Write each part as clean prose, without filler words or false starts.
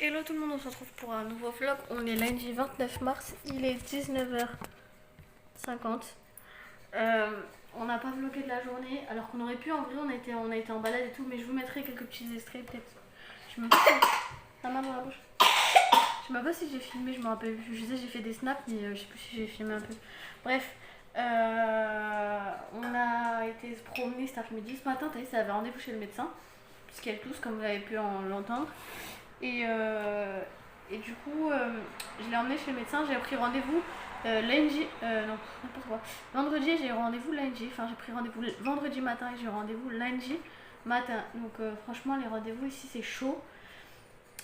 Hello tout le monde, on se retrouve pour un nouveau vlog. On est lundi 29 mars, il est 19h50. On n'a pas vlogué de la journée, alors qu'on aurait pu. En vrai, on a été en balade et tout, mais je vous mettrai quelques petits extraits peut-être. Je me la main dans la bouche. Je sais même pas si j'ai filmé, je me rappelle plus. Je sais j'ai fait des snaps, mais je sais plus si j'ai filmé un peu. Bref, on a été se promener cet après-midi. Ce matin, Thaïs avait rendez-vous chez le médecin, puisqu'elle tousse, comme vous avez pu l'entendre. Et du coup, je l'ai emmené chez le médecin. J'ai pris rendez-vous lundi, non, n'importe quoi. Vendredi, j'ai rendez-vous lundi. Enfin, j'ai pris rendez-vous vendredi matin et j'ai rendez-vous lundi matin. Donc, franchement, les rendez-vous ici, c'est chaud.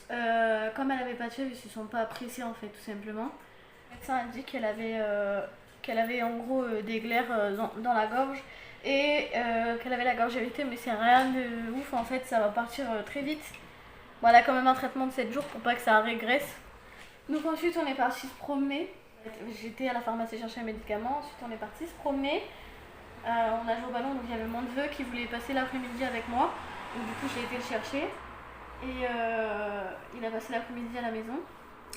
Comme elle avait pas de fièvre, ils se sont pas pressés en fait, tout simplement. Le médecin a dit qu'elle avait en gros des glaires dans la gorge et qu'elle avait la gorge irritée, mais c'est rien de ouf en fait, ça va partir très vite. Bon, elle a quand même un traitement de 7 jours pour pas que ça régresse. Donc ensuite on est parti se promener. J'étais à la pharmacie chercher un médicament, ensuite on est parti se promener. On a joué au ballon, donc il y avait mon neveu qui voulait passer l'après-midi avec moi. Donc du coup j'ai été le chercher. Et il a passé l'après-midi à la maison.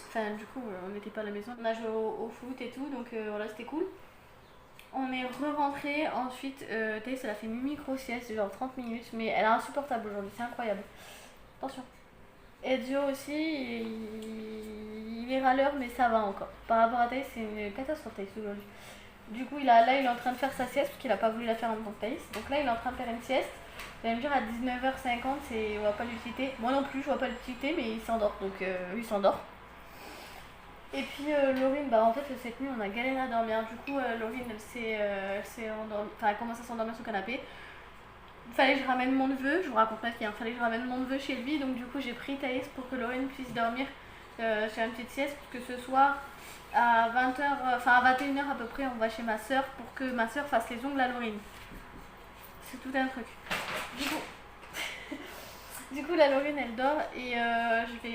Enfin du coup on n'était pas à la maison. On a joué au foot et tout, donc voilà, c'était cool. On est re-rentré, ensuite Thaïs elle a fait une micro-sieste, genre 30 minutes. Mais elle est insupportable aujourd'hui, c'est incroyable. Attention. Ezio aussi, il est râleur, mais ça va encore. Par rapport à Thaïs, c'est une catastrophe Thaïs aujourd'hui. Du coup, là, il est en train de faire sa sieste, parce qu'il n'a pas voulu la faire en même temps que Thaïs. Donc là, il est en train de faire une sieste. Vous allez me dire, à 19h50, on va pas l'utilité. Moi non plus, je vois pas l'utilité, mais il s'endort. Donc, il s'endort. Et puis, Laurine, bah en fait, cette nuit, on a galéré à dormir. Du coup, Laurine, elle s'est endormie. Enfin, elle commence à s'endormir sur le canapé. Fallait que je ramène mon neveu, je vous raconte ma fille, fallait que je ramène mon neveu chez lui, donc du coup j'ai pris Thaïs pour que Laurine puisse dormir sur une petite sieste, parce que ce soir à 20h, enfin à 21h à peu près, on va chez ma soeur pour que ma soeur fasse les ongles à Laurine. C'est tout un truc. Du coup la Laurine elle dort et je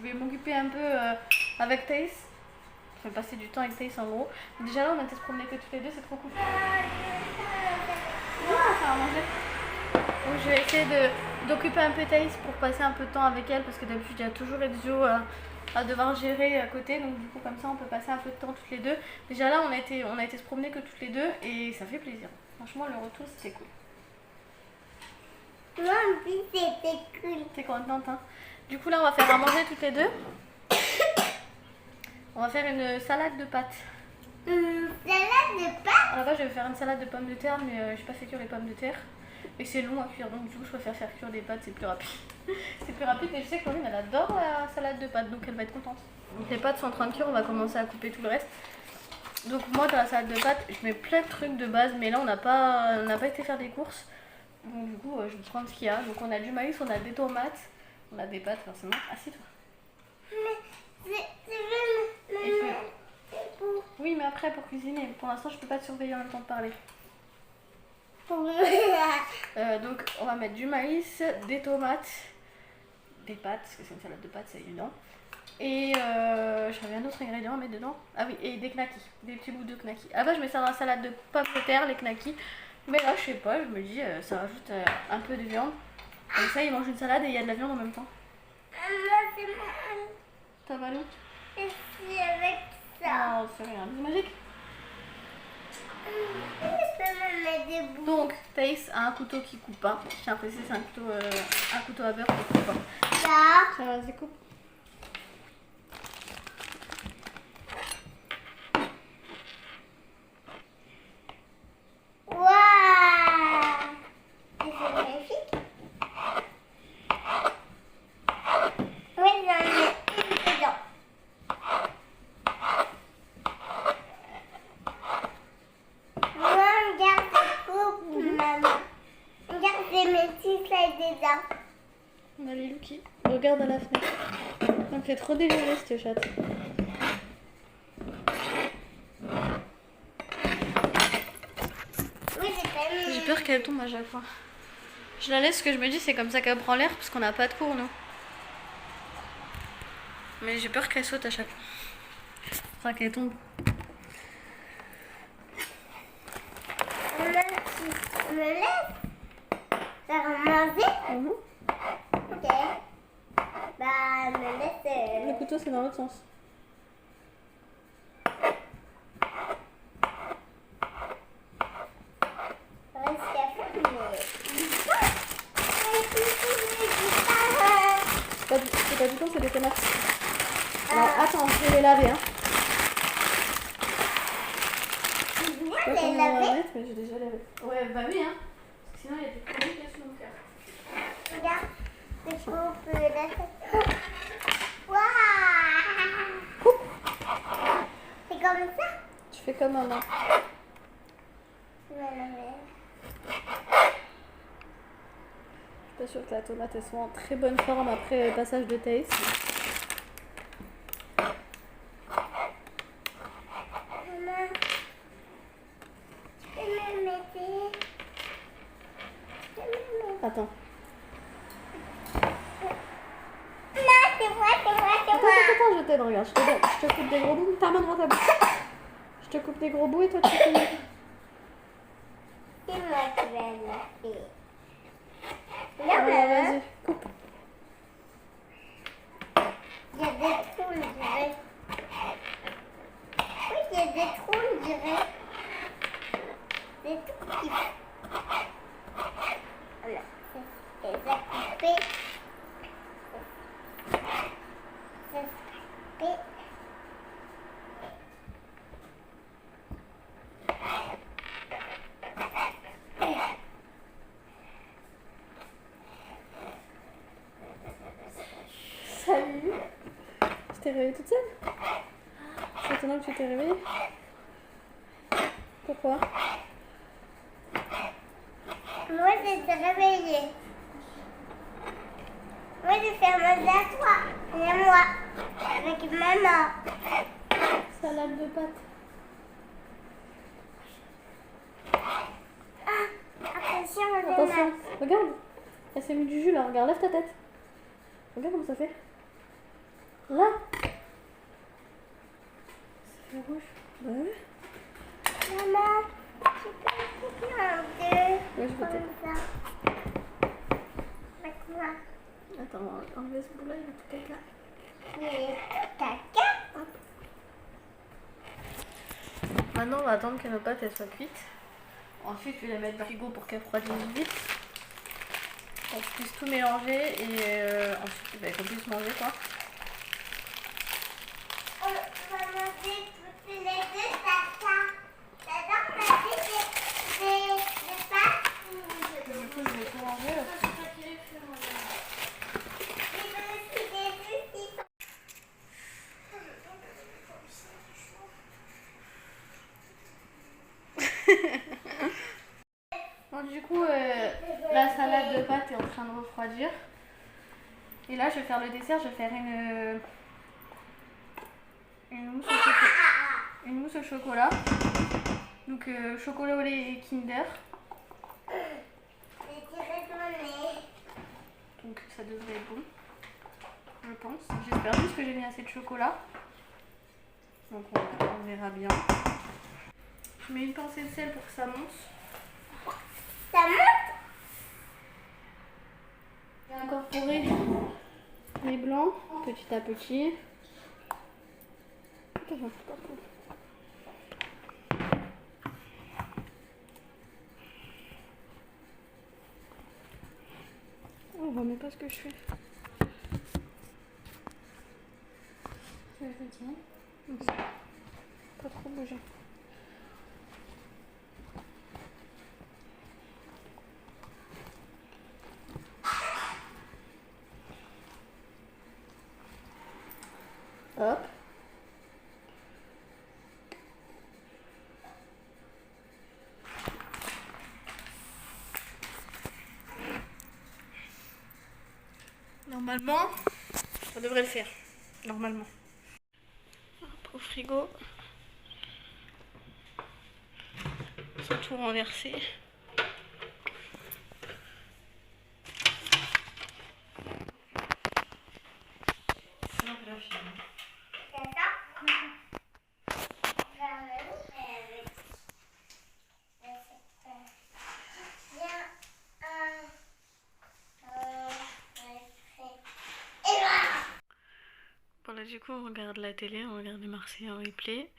vais m'occuper un peu avec Thaïs. Je vais passer du temps avec Thaïs en gros. Déjà là on a été se promener que toutes les deux, c'est trop cool. À manger. Donc je vais essayer d'occuper un peu Thaïs pour passer un peu de temps avec elle, parce que d'habitude il y a toujours Ezio à devoir gérer à côté, donc du coup comme ça on peut passer un peu de temps toutes les deux. Déjà là on a été se promener que toutes les deux et ça fait plaisir. Franchement le retour c'était cool. Moi aussi c'était cool. T'es contente hein? Du coup là on va faire à manger toutes les deux. On va faire une salade de pâtes. Salade de pâtes? À la base je vais faire une salade de pommes de terre, mais j'ai pas fait cuire les pommes de terre. Et c'est long à cuire, donc du coup je préfère faire cuire des pâtes, c'est plus rapide. C'est plus rapide, mais je sais que Laurine elle adore la salade de pâtes, donc elle va être contente. Donc les pâtes sont en train de cuire, on va commencer à couper tout le reste. Donc moi dans la salade de pâtes, je mets plein de trucs de base, mais là on n'a pas été faire des courses. Donc du coup je vais prendre ce qu'il y a. Donc on a du maïs, on a des tomates, on a des pâtes forcément. Assieds-toi. Oui mais après pour cuisiner, pour l'instant je peux pas te surveiller en même temps de parler. Donc on va mettre du maïs, des tomates, des pâtes, parce que c'est une salade de pâtes, c'est évident. Et j'avais un autre ingrédient à mettre dedans. Ah oui, et des knackis, des petits bouts de knackis. Avant je mets ça dans la salade de pommes de terre, les knackis. Mais là je sais pas, je me dis ça rajoute un peu de viande. Comme ça ils mangent une salade et il y a de la viande en même temps. T'as mal où? C'est avec ça. Oh c'est rien, c'est magique. Donc, Donc, Thaïs a un couteau qui coupe pas. Je tiens à préciser, c'est un couteau à beurre qui coupe pas. Ça va, vas-y, coupe. Waouh! C'est magnifique. Oui, j'en ai une dedans. Regarde cette coupe, maman. Regarde, j'ai mes petits slides dedans. On a les Lucky. Regarde à la fenêtre. Ça me fait trop délirer cette chatte. Oui, J'ai peur qu'elle tombe à chaque fois. Je la laisse, ce que je me dis, c'est comme ça qu'elle prend l'air, parce qu'on n'a pas de cours, nous. Mais j'ai peur qu'elle saute à chaque fois. Enfin, qu'elle tombe. Maman, tu me laisses? Ça va manger? Ok. Bah, toi c'est dans l'autre sens. C'est pas du tout, c'est des tomates. Alors attends, je vais les laver. Hein. Je sais pas comment on va mettre, mais j'ai déjà lavé. Ouais, bah oui, hein. Parce que sinon il y a des complications à faire. Regarde, je coupe la tête. Waouh! C'est comme ça? Tu fais comme maman. Je vais laver. Je suis pas sûre que la tomate elle soit en très bonne forme après le passage de Thaïs. Maman, tu peux me mettre? Attends. Non, c'est moi, c'est moi, c'est moi. Attends, je t'aide, regarde. Je te coupe des gros bouts. Ta main devant ta bouche. Je te coupe des gros bouts et toi tu finis. C'est moi qui vais le faire. Ouais, vas-y, coupe. Il y a des trous, je dirais. Oui, il y a des trous, je dirais. Des tout petits. Voilà, c'est ça coupé. C'est coupé. Salut. Tu t'es réveillée toute seule? C'est étonnant que tu t'es réveillée. Pourquoi? Moi, je suis réveillée. Moi, je fais manger à toi et à moi. Avec maman. Salade de pâtes. Attention, je Attention, regarde. Elle s'est mis du jus là, regarde, lève ta tête. Regarde comment ça fait. Là. Ça fait rouge. Bah ouais. Maman, tu peux couper en deux. Ouais, je vais Comme t'aider. ça. Avec moi. Attends, on va enlever ce bout là, il va tout être là. Mais caca. Maintenant, on va attendre que nos pâtes elles soient cuites. Ensuite, je vais les mettre dans le frigo pour qu'elles refroidissent vite. Qu'on puisse tout mélanger et ensuite qu'on puisse manger quoi. On va manger toutes les deux caca. J'adore manger des pâtes. Du coup, je vais tout manger là. Bon, du coup, la salade de pâtes est en train de refroidir. Et là, je vais faire le dessert. Je vais faire une mousse au chocolat. Donc, chocolat au lait et Kinder. Donc, ça devrait être bon. Je pense. J'espère juste que j'ai mis assez de chocolat. Donc, on verra bien. Je mets une pincée de sel pour que ça monte. Ça monte? Incorporer les blancs petit à petit. Attention, c'est pas cool. On voit même pas ce que je fais. Je veux dire. Pas trop bouger. Hop. Normalement, ça devrait le faire. Normalement. Hop, au frigo. Sans tout renverser. là du coup on regarde la télé, on regarde les Marseillais en replay.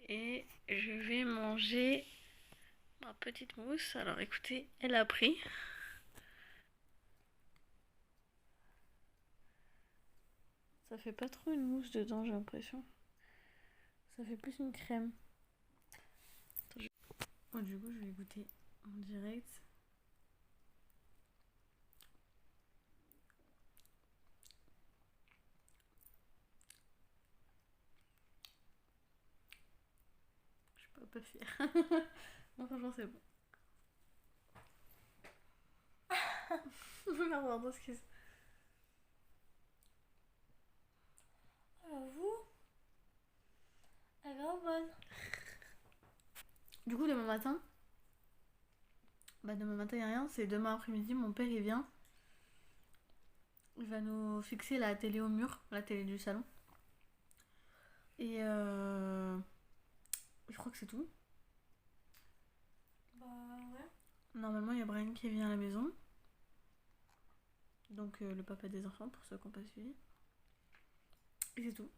Et je vais manger ma petite mousse. Alors écoutez, elle a pris. Ça fait pas trop une mousse dedans, j'ai l'impression. Ça fait plus une crème. Bon, du coup je vais goûter en direct. Pas fière. Non, franchement, c'est bon. Pardon, excuse. Vous, elle est grave bonne. Du coup, demain matin, il n'y a rien. C'est demain après-midi, mon père il vient. Il va nous fixer la télé au mur, la télé du salon. Et je crois que c'est tout. Bah ouais. Normalement, il y a Brian qui vient à la maison. Donc le papa des enfants, pour ceux qui n'ont pas suivi. Et c'est tout.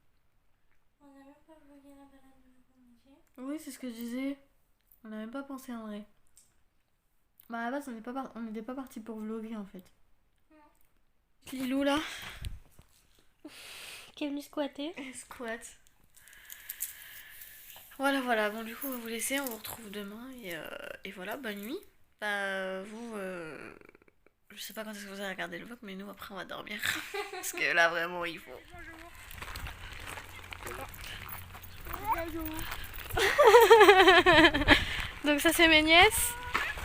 On n'a même pas vlogué la balade de l'après-midi. Oui, c'est ce que je disais. On n'a même pas pensé en vrai. Bah à la base, on n'était pas parti pour vlogger en fait. Lilou là. Qui est venu squatter. Squat. Voilà. Bon, du coup, on va vous laisser. On vous retrouve demain. Et voilà, bonne nuit. Bah, vous, je sais pas quand est-ce que vous allez regarder le vlog, mais nous, après, on va dormir. Parce que là, vraiment, il faut. Donc, ça, c'est mes nièces.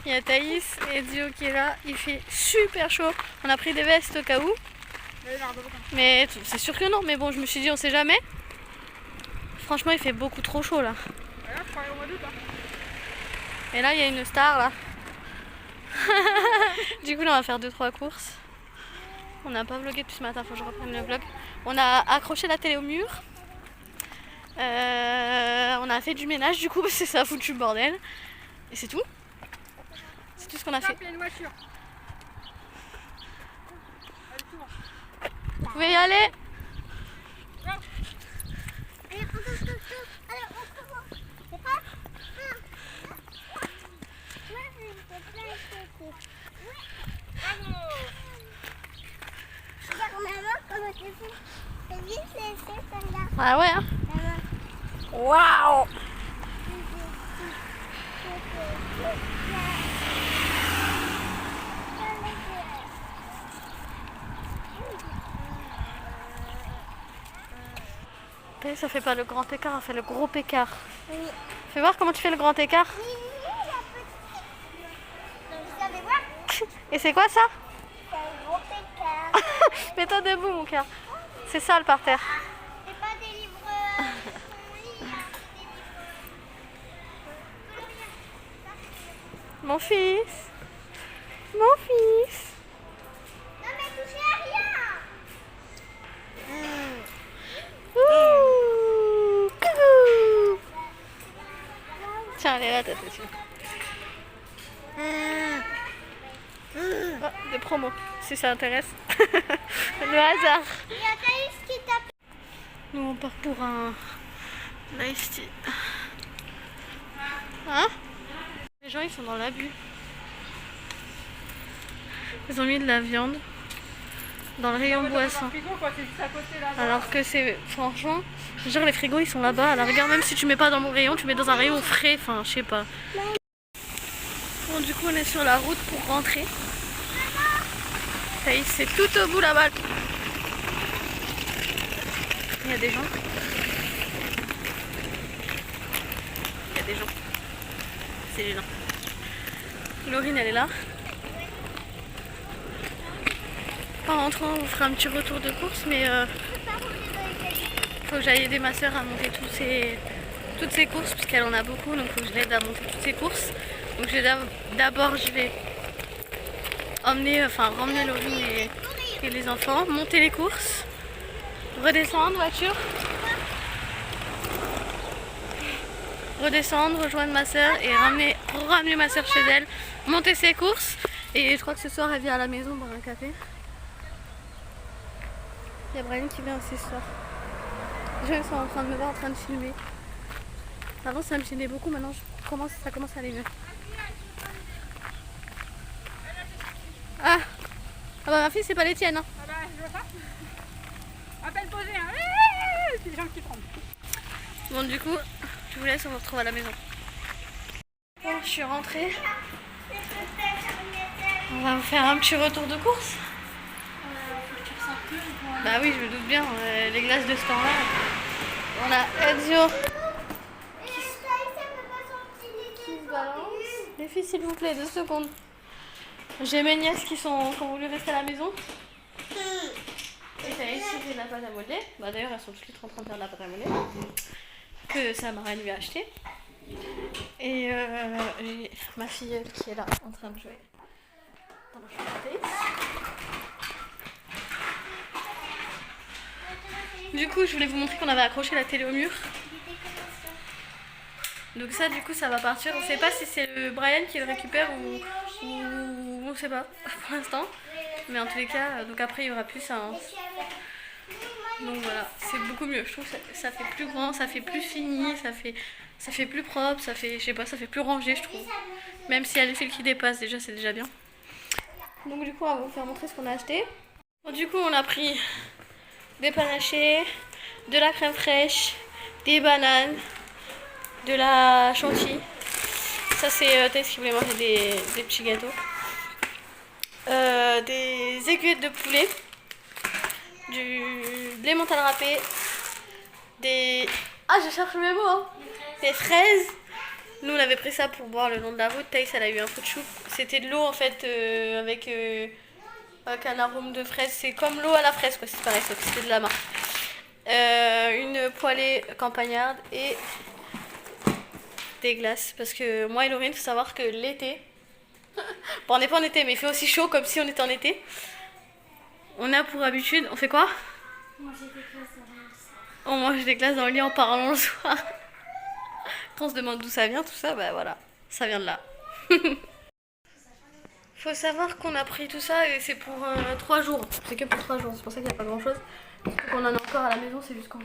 Il y a Thaïs et Dio qui est là. Il fait super chaud. On a pris des vestes au cas où. Mais c'est sûr que non. Mais bon, je me suis dit, on sait jamais. Franchement, il fait beaucoup trop chaud là. Et là, il y a une star là. Du coup, là, on va faire 2-3 courses. On n'a pas vlogué depuis ce matin, faut que je reprenne le vlog. On a accroché la télé au mur. On a fait du ménage du coup parce que ça a foutu le bordel. Et c'est tout. C'est tout ce qu'on a fait. Vous pouvez y aller. Ah ouais hein. Waouh. Ça fait pas le grand écart, ça fait le gros écart. Oui. Fais voir comment tu fais le grand écart. Oui, la petite. Vous savez voir? Et c'est quoi ça? C'est un gros écart. Mets-toi debout mon cœur. C'est sale par terre. C'est pas des livres. Mon fils. Mon fils. Non mais touchez à rien. Ouh, coucou. Tiens, elle est là, ta dessus. Oh, des promos, si ça intéresse. Le hasard. Il y a Thaïs qui tape. Nous, on part pour un nice tea. Hein? Les gens, ils sont dans l'abus. Ils ont mis de la viande dans le rayon boisson. Alors que c'est, franchement, genre les frigos ils sont là-bas. À la rigueur, même si tu mets pas dans mon rayon, tu mets dans un rayon frais. Enfin, je sais pas. Bon, du coup, on est sur la route pour rentrer. Thaïs, c'est tout au bout là-bas. Il y a des gens. Il y a des gens. C'est gênant. Laurine, elle est là. En rentrant, on fera un petit retour de course, mais faut que j'aille aider ma soeur à monter toutes ses courses, puisqu'elle en a beaucoup, donc faut que je l'aide à monter toutes ses courses. Donc d'abord, je vais ramener Laurine et les enfants, monter les courses, redescendre, voiture, redescendre, rejoindre ma soeur et ramener ma soeur chez elle, monter ses courses. Et je crois que ce soir, elle vient à la maison boire un café. Il y a Brian qui vient aussi ce soir. Les gens ils sont en train de me voir en train de filmer. Avant ça me gênait beaucoup, maintenant ça commence à aller mieux. Ah, ah bah ma fille c'est pas les tiennes hein. Ah bah je vois pas. On va pas le poser hein. C'est des gens qui tremblent. Bon du coup, je vous laisse, on se retrouve à la maison. Bon, je suis rentrée. On va vous faire un petit retour de course. Bah oui, je me doute bien, les glaces de ce temps-là. On a Ezio qui se balance. Les filles, s'il vous plaît, 2 secondes. J'ai mes nièces qui ont voulu rester à la maison. Et t'as ici de la pâte à modeler. Bah d'ailleurs, elles sont toutes les 3 en train de faire de la pâte à modeler. Que sa marraine lui a acheté. Et j'ai ma fille qui est là en train de jouer. Pendant que je fais la télé. Du coup, je voulais vous montrer qu'on avait accroché la télé au mur. Donc ça, du coup, ça va partir. On sait pas si c'est le Brian qui le récupère ou on sait pas pour l'instant. Mais en tous les cas, donc après, il y aura plus ça. Hein. Donc voilà, c'est beaucoup mieux. Je trouve que ça fait plus grand, ça fait plus fini, ça fait plus propre, ça fait, je sais pas, ça fait plus rangé, je trouve. Même s'il y a les fils qui dépassent, déjà, c'est déjà bien. Donc du coup, on va vous faire montrer ce qu'on a acheté. Bon, du coup, on a pris des panachés, de la crème fraîche, des bananes, de la chantilly. Ça, c'est Tess qui voulait manger des petits gâteaux. Des aiguillettes de poulet, du lait mental râpé, des... Ah, je cherche mes mots, hein. Des fraises. Nous, on avait pris ça pour boire le long de la route. Thaïs, elle a eu un coup de chou. C'était de l'eau, en fait, avec un arôme de fraise. C'est comme l'eau à la fraise, quoi. C'est pareil, c'était de la marque. Une poêlée campagnarde et des glaces. Parce que moi et Laurine, il faut savoir que l'été... Bon, on n'est pas en été, mais il fait aussi chaud comme si on était en été. On a pour habitude... On fait quoi? On mange des glaces dans le lit en parlant le soir. Quand on se demande d'où ça vient, tout ça, bah voilà, ça vient de là. Faut savoir qu'on a pris tout ça et c'est pour 3 jours. C'est que pour 3 jours, c'est pour ça qu'il n'y a pas grand chose. Qu'on en a encore à la maison, c'est juste qu'on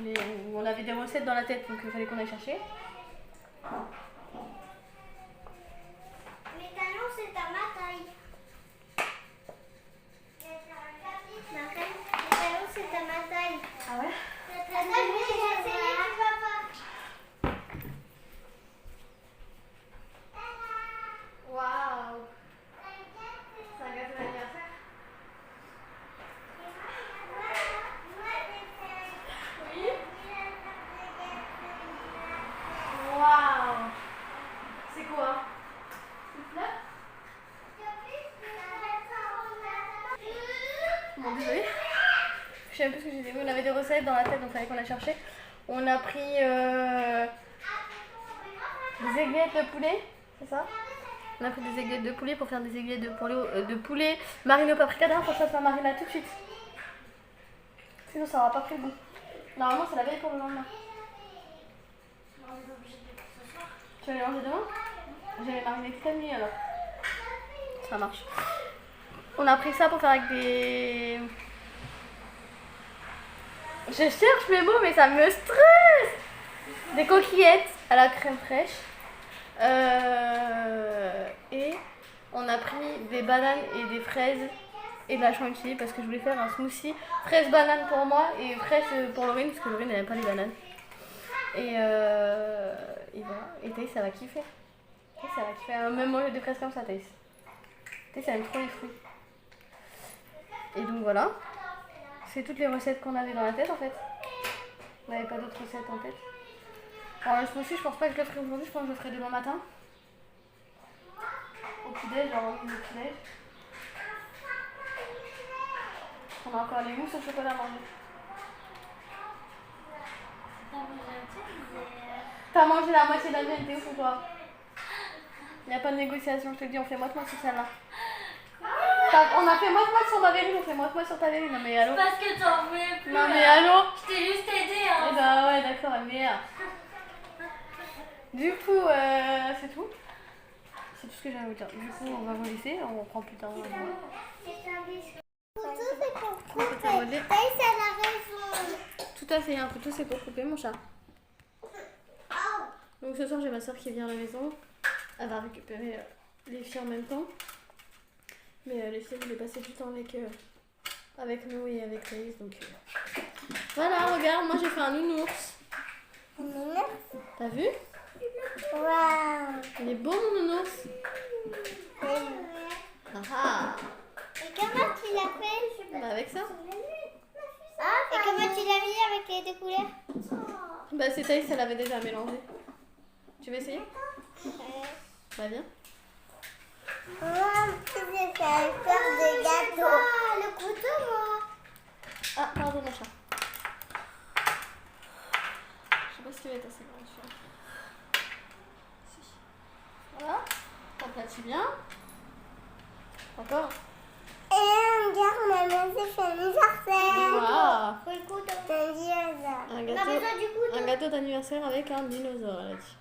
avait des recettes dans la tête, donc il fallait qu'on aille chercher. Les talons, c'est à ma taille. Les talons, c'est à ma taille. Ah ouais? Waouh! C'est un gâteau d'anniversaire? Oui? Waouh! C'est quoi? Une fleur? Bon, désolé. Je sais même plus ce que j'ai dit. On avait des recettes dans la tête, donc il fallait qu'on la cherchait. On a pris des aiguillettes de poulet, c'est ça? On a pris des aiguillettes de poulet pour faire des aiguillettes de poulet marinées au paprika. D'ailleurs, faut que ça soit mariné tout de suite. Sinon, ça n'aura pas pris le goût. Normalement, c'est la veille pour le lendemain. Tu vas les manger demain? Je vais les mariner toute la nuit alors. Ça marche. On a pris ça pour faire avec des... Je cherche mes mots, mais ça me stresse. Des coquillettes à la crème fraîche. Et on a pris des bananes et des fraises et de la chantilly parce que je voulais faire un smoothie fraise-banane pour moi et fraise pour Laurine parce que Laurine n'aime pas les bananes. Et voilà. Et Thaïs, ça va kiffer. Thaïs, ça va kiffer. Même manger des fraises comme ça, Thaïs. Thaïs, ça aime trop les fruits. Et donc voilà. C'est toutes les recettes qu'on avait dans la tête en fait. On n'avait pas d'autres recettes en tête. Alors le smoothie, je pense pas que je le ferai aujourd'hui, je pense que je le ferai demain matin. Au petit-déj, genre au petit-déj. On a encore les mousses au chocolat à manger. T'as mangé la moitié de la mienne, t'es ouf ou quoi? Il n'y a pas de négociation, je te le dis, on fait moitié-moitié sur celle-là. On a fait moitié-moitié sur ma verrine, on fait moitié-moitié sur ta verrine. Non mais allô? Parce que t'en voulais plus. Non mais allô? Je t'ai juste aidé hein. Eh bah ouais d'accord, merde. Du coup, c'est tout. C'est tout ce que j'ai à vous dire. Du coup, on va vous laisser, on reprend plus tard. C'est un biscuit. Tout est pour couper. Thaïs, elle a raison. Tout Tout à fait, un couteau c'est pour couper mon chat. Donc ce soir j'ai ma soeur qui vient à la maison. Elle va récupérer les filles en même temps. Mais les filles voulaient passer du temps avec nous et avec Thaïs. Donc voilà, regarde, moi j'ai fait un nounours. T'as vu? Waouh. Il est beau mon nounours. Ah Et comment tu l'as fait? bah avec ça. Et comment tu l'as mis avec les deux couleurs? Bah c'est Thaïs, elle avait déjà mélangé. Tu veux essayer? Bah viens. Moi, je vais faire de gâteau. Le couteau, moi. Ah pardon mon chat. Je sais pas ce qui va être assez grand celui-là. Si. Voilà. T'aplatis bien. Encore. Et regarde, maman, c'est fait anniversaire. Waouh. Faut le couteau. C'est un dinosaure. Un On a gâteau, besoin du couteau. un gâteau d'anniversaire avec un dinosaure, elle a dit.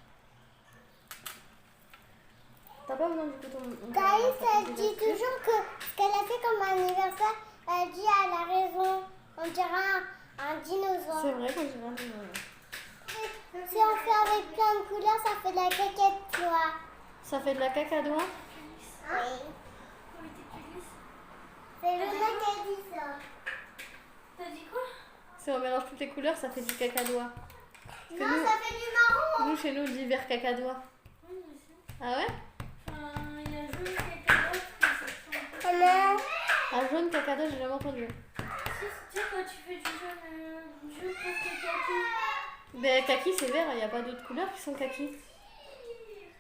T'as pas besoin du couteau. Thaïs, elle dit toujours que ce qu'elle a fait comme anniversaire, elle dit elle a raison. On dirait un dinosaure. C'est vrai qu'on dirait un dinosaure. Si on fait avec plein de couleurs, ça fait de la caquette, tu vois. Ça fait de la cacadois. Oui. C'est le mec qui a dit ça. T'as dit quoi? Si on mélange toutes les couleurs, ça fait du cacadois. Non, ça fait du marron. Nous, chez nous, on dit vert cacadois. Oui, moi aussi. Ah ouais? Enfin, il y a jaune cacadois qui se sent. Maman. Un jaune cacadois, j'ai jamais entendu. Tu sais, quand tu fais du jaune presque kaki. Mais kaki, c'est vert, il n'y a pas d'autres couleurs qui sont kaki.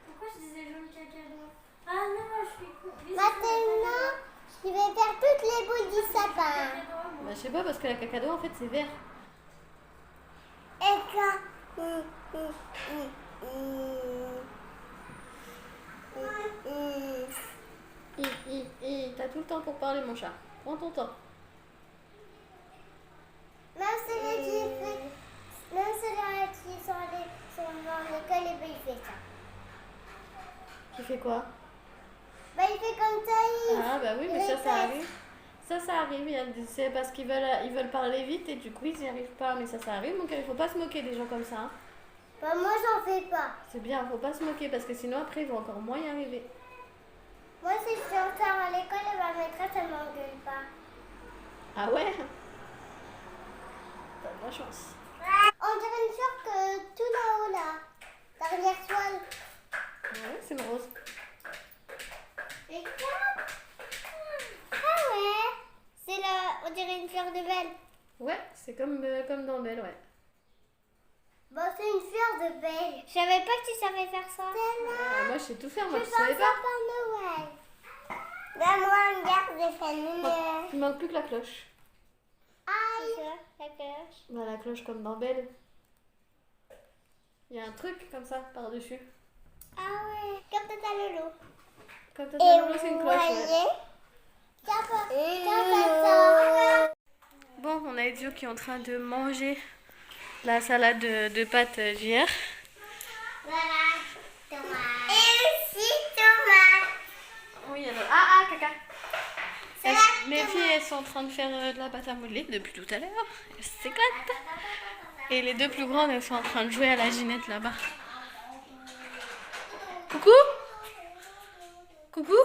Pourquoi je disais jaune cacadois? Ah non, moi je suis coupée. Maintenant, je vais faire toutes les boules du sapin. Bah, je sais pas, parce que la cacadois, en fait, c'est vert. Et quand... T'as tout le temps pour parler, mon chat. Prends ton temps. Même celui qui sont dans l'école, et ben, il fait ça. Tu fais quoi? Bah, il fait comme ça, Ah, bah oui, mais ça répète. arrive. Ça arrive. C'est parce qu'ils veulent parler vite et du coup, ils n'y arrivent pas. Mais ça arrive, donc il faut pas se moquer des gens comme ça. Hein. Bah, moi, j'en fais pas. C'est bien, faut pas se moquer parce que sinon, après, ils vont encore moins y arriver. Moi, si je suis en retard à l'école, ma maîtresse, elle m'engueule pas. Ah ouais? T'as de la chance. On dirait une fleur que tout là-haut, là. Dernière toile. Ouais, c'est une rose. Regarde. Ah ouais. C'est là, on dirait une fleur de belle. Ouais, c'est comme dans Belle, ouais. Bon, c'est une fleur de belle. Je savais pas que tu savais faire ça. Moi, je sais tout faire, moi, Je tu fais savais ça pas. pour Noël. Donne-moi un garde de famille. Il manque plus que la cloche. Aïe. La cloche. Bah, la cloche comme dans Belle. Il y a un truc comme ça par-dessus. Ah ouais. Comme Tata Lolo. Comme t'as Lolo, c'est une cloche. Ouais. Bon, on a Ezio qui est en train de manger la salade de pâtes d'hier. Voilà. Tomate. Et aussi tomate. Oui, ah, caca. Salade Mes filles, elles sont en train de faire de la pâte à modeler depuis tout à l'heure. Elles s'éclatent. Et les deux plus grandes, elles sont en train de jouer à la ginette là-bas. Coucou? Coucou?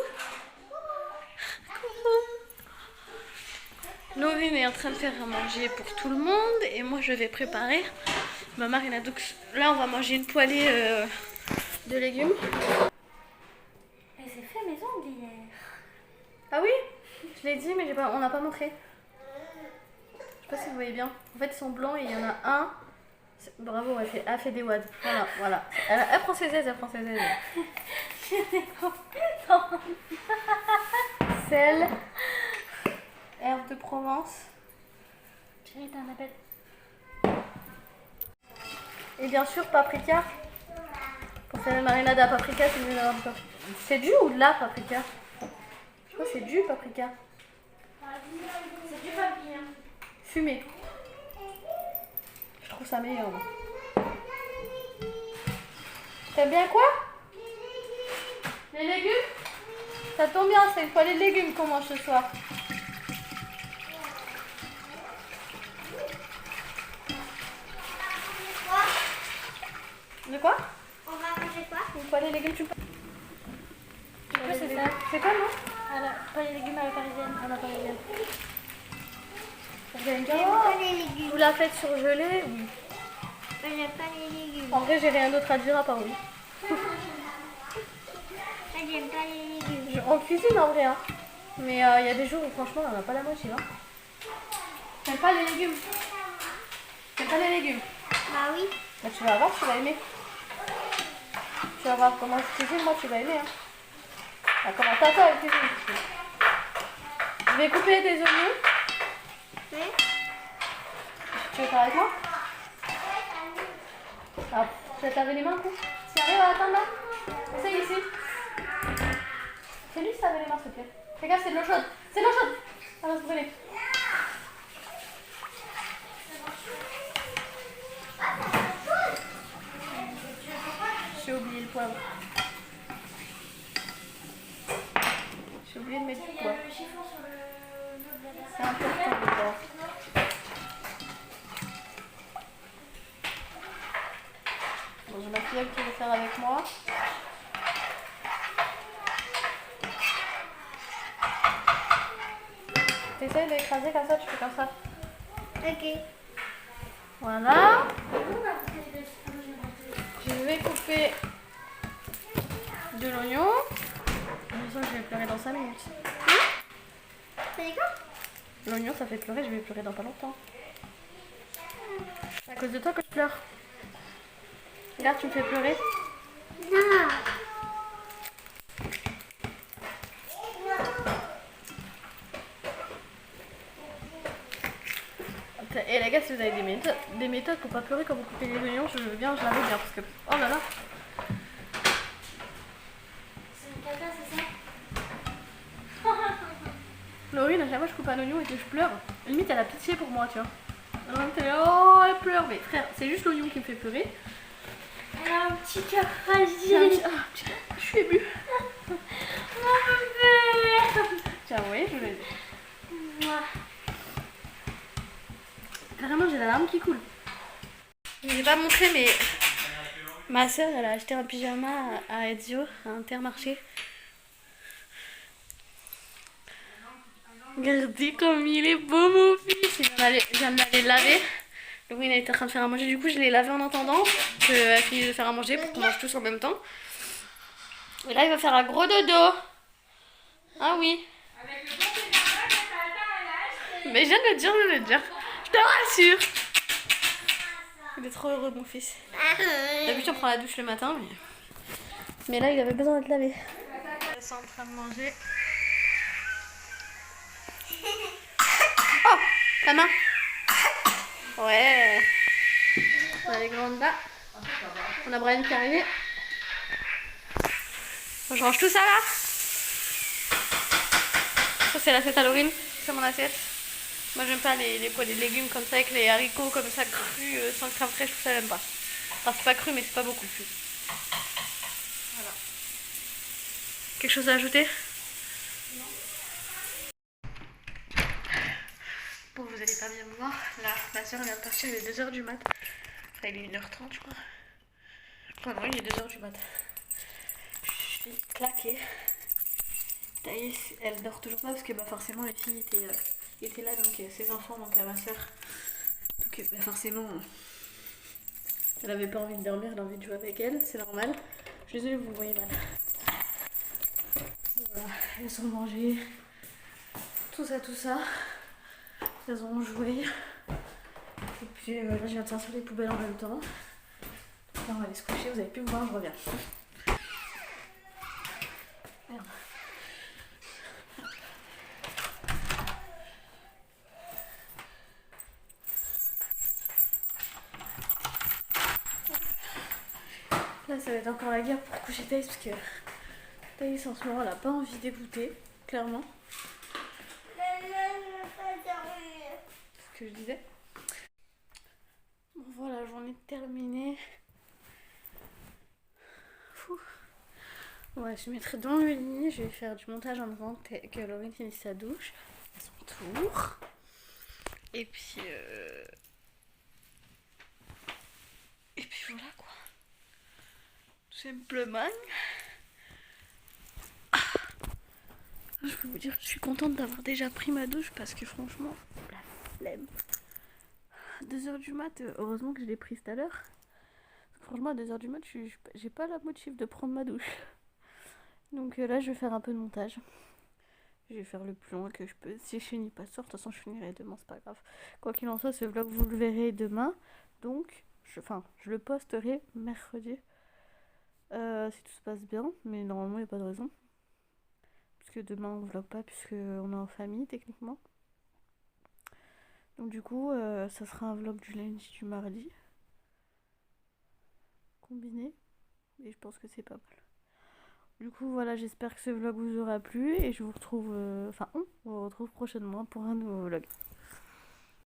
Laurine est en train de faire à manger pour tout le monde et moi je vais préparer ma marina. Donc là on va manger une poêlée de légumes. Elle s'est fait mes ongles hier. Ah oui? Je l'ai dit mais on n'a pas montré. Je sais pas si vous voyez bien. En fait ils sont blancs et il y en a un. Bravo, elle fait des wads. Voilà. Elle prend ses aises, Sel. Herbe de Provence. Chérie, t'as un appel. Et bien sûr, paprika. Pour faire une marinade à paprika, c'est mieux d'avoir du paprika. C'est du ou de la paprika? Je crois que c'est du paprika. C'est du papier. Fumé. Je trouve ça meilleur. Moi. T'aimes bien quoi? Les légumes? Ça tombe bien, c'est une poêlée de légumes qu'on mange ce soir. quoi? On va manger quoi? Une fois les légumes, tu peux. Ouais, c'est ça. C'est quoi, non? Pas les légumes à la parisienne. À la parisienne. Vous avez une J'aime carotte? pas les légumes. Vous la faites surgelée? Oui. J'aime pas les légumes. En vrai, j'ai rien d'autre à dire à part oui. J'aime pas les légumes. On cuisine en vrai, hein. Mais il y a des jours où franchement, on n'a pas la moitié. Hein. T'aimes pas les légumes? T'aimes pas les légumes? Bah oui. Bah, tu vas voir, tu vas aimer. Tu vas voir comment je cuisine, moi tu vas aimer. Hein. Ah, comment t'attends elle cuisine? Je vais couper des oignons. Oui. Tu veux faire avec moi? Ah, tu vas te laver les mains, coup. Tu arrives à attendre là? Essaye ici. C'est lui qui se laver les mains, s'il te plaît. Fais gaffe, c'est de l'eau chaude. C'est de l'eau chaude. Ça va se brûler. J'ai oublié le poivre. J'ai oublié de mettre du Il y a poivre. le chiffon sur le meuble là. C'est important le poivre. Bon, j'ai ma filleule qui veut faire avec moi. T'essayes d'écraser comme ça, tu fais comme ça. Ok. Voilà. Je vais couper de l'oignon. De toute façon, je vais pleurer dans 5 minutes. Ça dit quoi? L'oignon, ça fait pleurer, je vais pleurer dans pas longtemps. C'est à cause de toi que je pleure. Regarde, tu me fais pleurer. Non. Et les gars, si vous avez des méthodes pour pas pleurer quand vous coupez les oignons, je veux bien, je l'avais bien parce que. Oh là là! C'est un caca, c'est ça? Laurie, à chaque fois que je coupe un oignon et que je pleure, limite elle a pitié pour moi, tu vois. Alors, t'es là, oh, elle pleure, mais frère, c'est juste l'oignon qui me fait pleurer. Elle a un petit cœur J'ai un fragile. petit- je suis émue. Mon bébé. Tiens, vous voyez, je l'ai. Moi. Carrément, j'ai la larme qui coule. Je ne l'ai pas montré, mais ma soeur, elle a acheté un pyjama à Ezio, à Intermarché. Regardez comme il est beau, mon fils. Je viens d'aller le laver. Le il était en train de faire à manger. Du coup, je l'ai lavé en attendant qu'elle finisse de faire à manger pour qu'on mange tous en même temps. Et là, il va faire un gros dodo. Ah oui. Mais je viens de le dire, je viens de le dire. Je te rassure. Il est trop heureux, mon fils. D'habitude, on prend la douche le matin, mais là, il avait besoin d'être lavé. Ils sont en train de manger. Oh, ta main. Ouais. On a les grandes là. On a Brian qui est arrivé. Je range tout ça là. Ça, c'est l'assiette Halloween. C'est mon assiette. Moi, j'aime pas les pois des légumes comme ça avec les haricots comme ça crus, sans crème fraîche, tout ça, j'aime pas. Enfin, c'est pas cru, mais c'est pas beaucoup cru. Voilà. Quelque chose à ajouter? Non. Bon, vous allez pas bien me voir. Là, ma soeur vient de partir, il est 2h du mat. Enfin, il est 1h30, je crois. Enfin, non, il est 2h du mat. Je suis claquée. Thaïs, elle dort toujours pas parce que bah, forcément les filles étaient là, donc ses enfants, donc ma soeur. Donc bah, forcément, elle avait pas envie de dormir, elle a envie de jouer avec elle, c'est normal. Je suis désolée, vous me voyez mal. Voilà, elles ont mangé, tout ça. Elles ont joué. Et puis là, je viens de sortir les poubelles en même temps. Donc là, on va aller se coucher, vous avez pu me voir, je reviens. Merde. Là, ça va être encore la guerre pour coucher Thaïs parce que Thaïs en ce moment elle a pas envie d'écouter, clairement. Ce que je disais. Bon, voilà, journée terminée. Fou. Ouais, je mettrai dans le lit, je vais faire du montage en avant que Laurie finisse sa douche à son tour. Et puis voilà quoi. Simplement. Je peux vous dire, je suis contente d'avoir déjà pris ma douche parce que franchement, la flemme. 2h du mat, heureusement que je l'ai prise tout à l'heure. Franchement, à 2h du mat, j'ai pas la motive de prendre ma douche. Donc là, je vais faire un peu de montage. Je vais faire le plus loin que je peux. Si je finis pas ce soir, de toute façon, je finirai demain, c'est pas grave. Quoi qu'il en soit, ce vlog, vous le verrez demain. Donc, je le posterai mercredi. Si tout se passe bien. Mais normalement, il n'y a pas de raison. Puisque demain, on vlog pas, puisqu'on est en famille, techniquement. Donc du coup, ça sera un vlog du lundi, du mardi. Combiné. Et je pense que c'est pas mal. Du coup, voilà, j'espère que ce vlog vous aura plu. Et je vous retrouve... on vous retrouve prochainement pour un nouveau vlog.